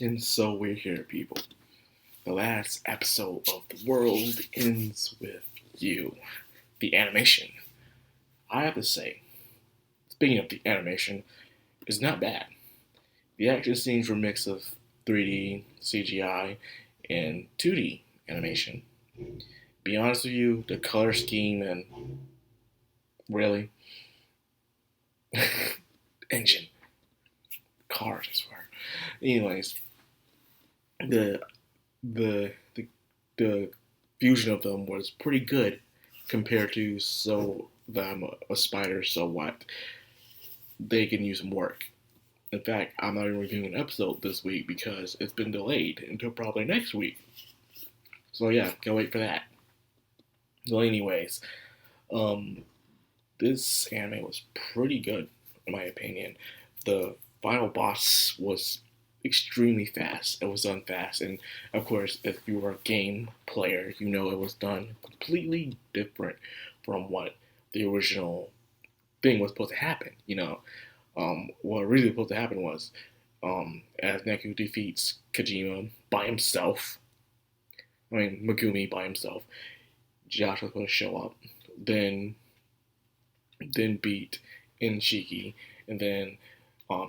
And so we're here, people. The last episode of The World Ends With You. The animation, I have to say, speaking of the animation, is not bad. The action scenes were a mix of 3D, CGI, and 2D animation. Be honest with you, the color scheme and really engine cars, I swear. Anyways, the the the the fusion of them was pretty good compared to so that I'm a spider, so what? They can use some work. In fact, I'm not even reviewing an episode this week because it's been delayed until probably next week. So yeah, can't wait for that. Well, anyways, um, this anime was pretty good in my opinion. The final boss was extremely fast. It was done fast, and of course, if you were a game player, you know it was done completely different from what the original thing was supposed to happen. What really was supposed to happen was, as Neku defeats Kojima by himself, Megumi by himself, Josh was supposed to show up, then beat Inshiki, and then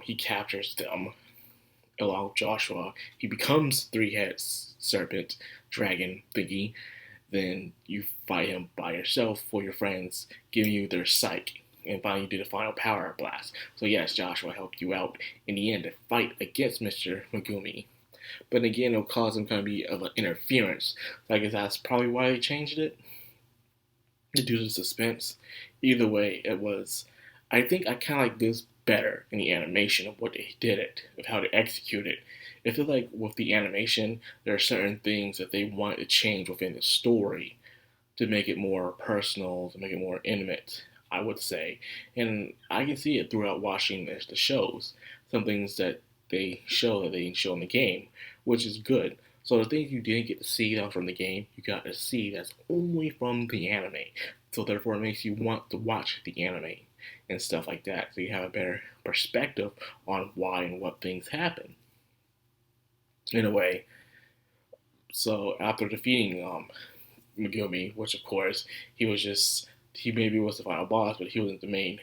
he captures them along with Joshua. He becomes three-headed serpent dragon thingy. Then you fight him by yourself for your friends, giving you their psyche. And finally, you do the final power blast. So yes, Joshua helped you out in the end to fight against Mr. Megumi. But again, it'll cause some kind of be of an interference. So I guess that's probably why they changed it, to do the suspense. Either way, it was. I think I kind of like this better in the animation of what they did it, of how they execute it. I feel like with the animation, there are certain things that they want to change within the story to make it more personal, to make it more intimate, I would say. And I can see it throughout watching the shows. Some things that they show that they didn't show in the game, which is good. So the things you didn't get to see from the game, you got to see that's only from the anime. So therefore, it makes you want to watch the anime and stuff like that. So you have a better perspective on why and what things happen. In a way, so after defeating Megumi, which of course he maybe was the final boss, but he wasn't the main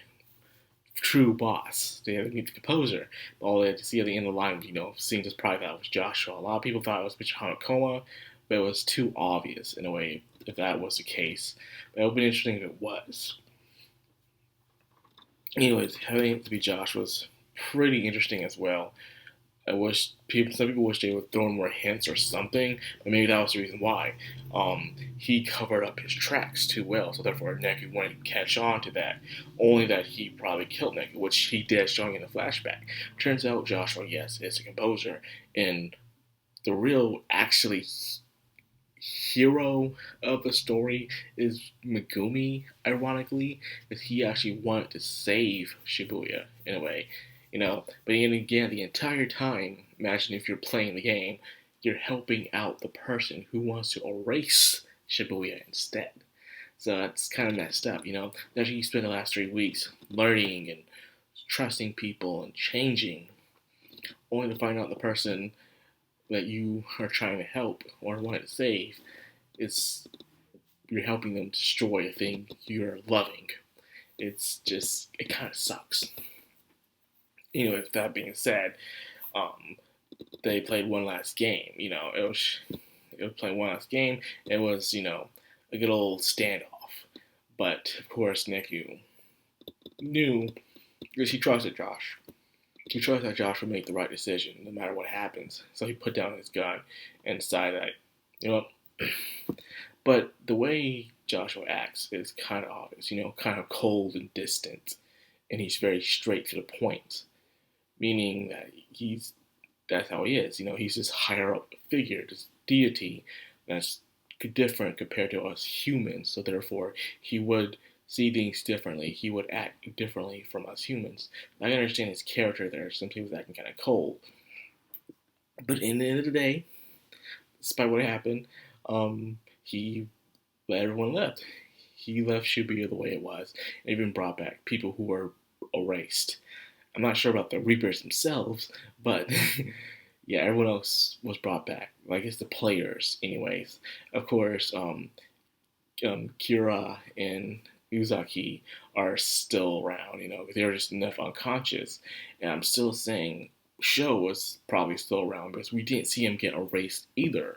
true boss. They had to meet the composer. All they had to see at the end of the line, seeing this probably thought it was Joshua. A lot of people thought it was Mr. Hanakoma, but it was too obvious in a way if that was the case. But it would be interesting if it was. Anyways, having it to be Josh was pretty interesting as well. Some people wish they would throw in more hints or something, but maybe that was the reason why. He covered up his tracks too well, so therefore Neku wanted to catch on to that. Only that he probably killed Neku, which he did, showing in the flashback. Turns out Joshua, yes, is a composer, and the real, actually, hero of the story is Megumi, ironically, because he actually wanted to save Shibuya in a way. But then again, the entire time, imagine if you're playing the game, you're helping out the person who wants to erase Shibuya instead. So that's kind of messed up. That you spend the last 3 weeks learning and trusting people and changing, only to find out the person that you are trying to help or want to save is you're helping them destroy a thing you're loving. It kind of sucks. With that being said, they played one last game. It was playing one last game. It was a good old standoff. But of course, Neku knew because he trusted Josh. He trusted that Josh would make the right decision no matter what happens. So he put down his gun and decided that, you know. But the way Joshua acts is kind of obvious. Kind of cold and distant, and he's very straight to the point. Meaning that that's how he is. He's this higher up figure, this deity that's different compared to us humans. So therefore, he would see things differently. He would act differently from us humans. I understand his character there. Some people acting kind of cold, but in the end of the day, despite what happened, he let everyone left. He left Shibuya the way it was, and even brought back people who were erased. I'm not sure about the Reapers themselves, but yeah, everyone else was brought back. Like it's the players, anyways. Of course, Kira and Uzaki are still around. They're just enough unconscious. And I'm still saying Sho was probably still around because we didn't see him get erased either.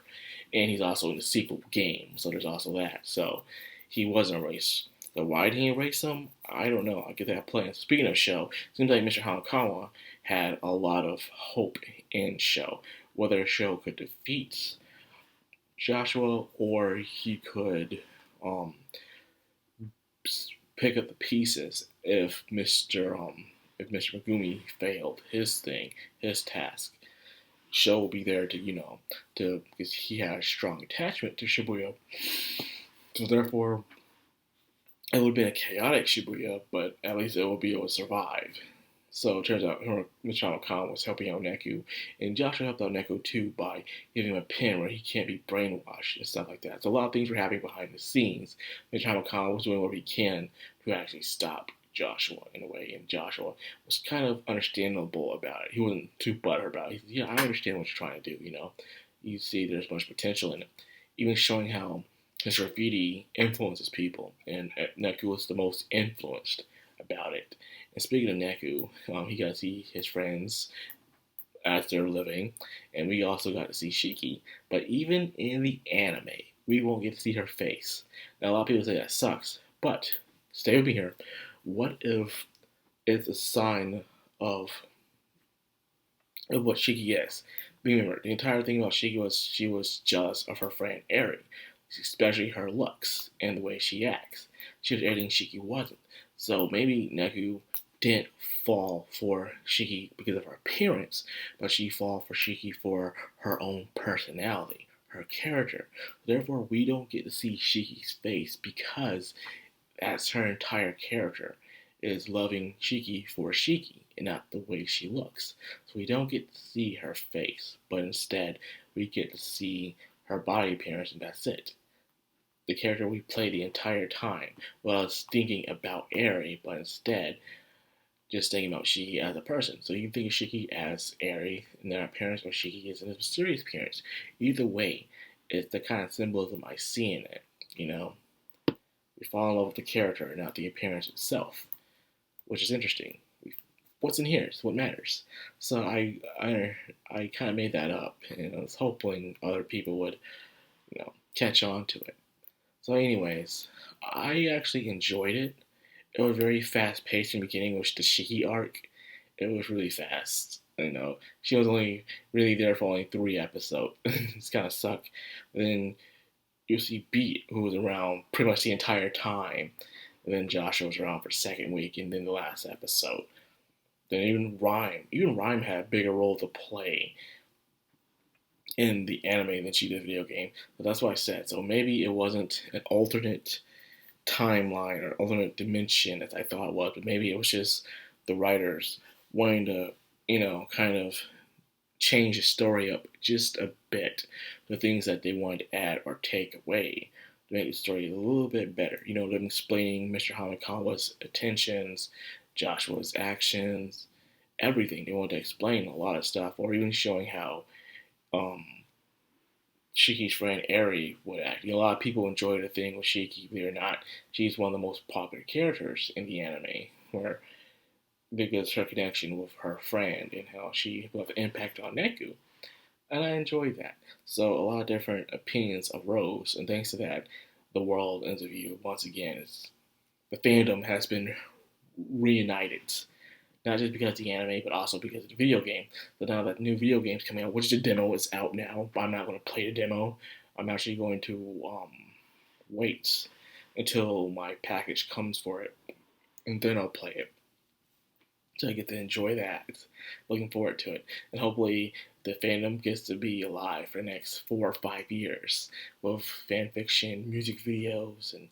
And he's also in the sequel game, so there's also that. So he wasn't erased. So why did he erase him? I don't know. I get that plan. Speaking of Sho, it seems like Mr. Hanakawa had a lot of hope in Sho. Whether Sho could defeat Joshua or he could um, pick up the pieces if Mr. Megumi failed his task. Sho will be there to because he had a strong attachment to Shibuya. So therefore, it would have been a chaotic Shibuya, but at least it will be able to survive. So it turns out Michino Khan was helping out Neku, and Joshua helped out Neku too by giving him a pin where he can't be brainwashed and stuff like that. So a lot of things were happening behind the scenes. Michino Khan was doing what he can to actually stop Joshua in a way, and Joshua was kind of understandable about it. He wasn't too butthurt about it. He said, "Yeah, I understand what you're trying to do. You see there's much potential in it." Even showing how his graffiti influences people, and Neku was the most influenced about it. And speaking of Neku, he got to see his friends as they're living, and we also got to see Shiki. But even in the anime, we won't get to see her face. Now, a lot of people say that sucks, but stay with me here. What if it's a sign of what Shiki is? Remember, the entire thing about Shiki was she was jealous of her friend Eri, especially her looks and the way she acts. She was everything Shiki wasn't. So maybe Neku didn't fall for Shiki because of her appearance, but she fell for Shiki for her own personality, her character. Therefore, we don't get to see Shiki's face because that's her entire character is loving Shiki for Shiki and not the way she looks. So we don't get to see her face, but instead we get to see her body appearance and that's it. The character we play the entire time was thinking about Eri, but instead just thinking about Shiki as a person. So you can think of Shiki as Eri in their appearance or Shiki is in his mysterious appearance. Either way, it's the kind of symbolism I see in it. We fall in love with the character, not the appearance itself, which is interesting. What's in here is what matters. So I kind of made that up, and I was hoping other people would, catch on to it. So, anyways, I actually enjoyed it. It was very fast paced in the beginning, which the Shiki arc, it was really fast. She was only really there for only 3 episodes. It's kind of sucked. Then you see Beat, who was around pretty much the entire time. And then Joshua was around for the second week, and then the last episode. Then even Rhyme had a bigger role to play in the anime than she did the video game. So that's what I said. So maybe it wasn't an alternate timeline or alternate dimension as I thought it was, but maybe it was just the writers wanting to, kind of change the story up just a bit. The things that they wanted to add or take away to make the story a little bit better. Them explaining Mr. Hamikawa's attentions, Joshua's actions, everything. They wanted to explain a lot of stuff, or even showing how Shiki's friend Eri would act. A lot of people enjoy the thing with Shiki, believe it or not. She's one of the most popular characters in the anime, where because her connection with her friend and how she will have an impact on Neku. And I enjoyed that. So a lot of different opinions arose, and thanks to that, the world interview once again the fandom has been reunited. Not just because of the anime, but also because of the video game. So now that new video game's coming out, which the demo is out now, but I'm not going to play the demo. I'm actually going to wait until my package comes for it, and then I'll play it. So I get to enjoy that. Looking forward to it. And hopefully the fandom gets to be alive for the next 4 or 5 years with fan fiction, music videos, and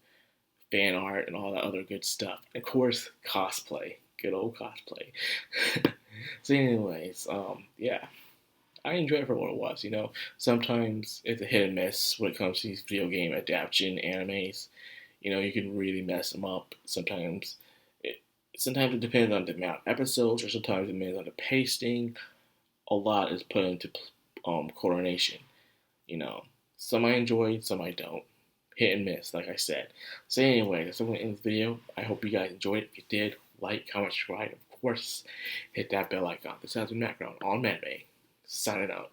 fan art, and all that other good stuff. And of course, cosplay. Good old cosplay. So anyways, yeah. I enjoy it for what it was, Sometimes it's a hit and miss when it comes to these video game adaptation animes. You can really mess them up. Sometimes it depends on the amount of episodes, or sometimes it depends on the pacing. a lot is put into coordination. You know, some I enjoyed, some I don't. Hit and miss, like I said. So anyway, that's going to end this video. I hope you guys enjoyed it. If you did, like, comment, subscribe. Of course, hit that bell icon. This has been Macrown on Madbay. Signing out.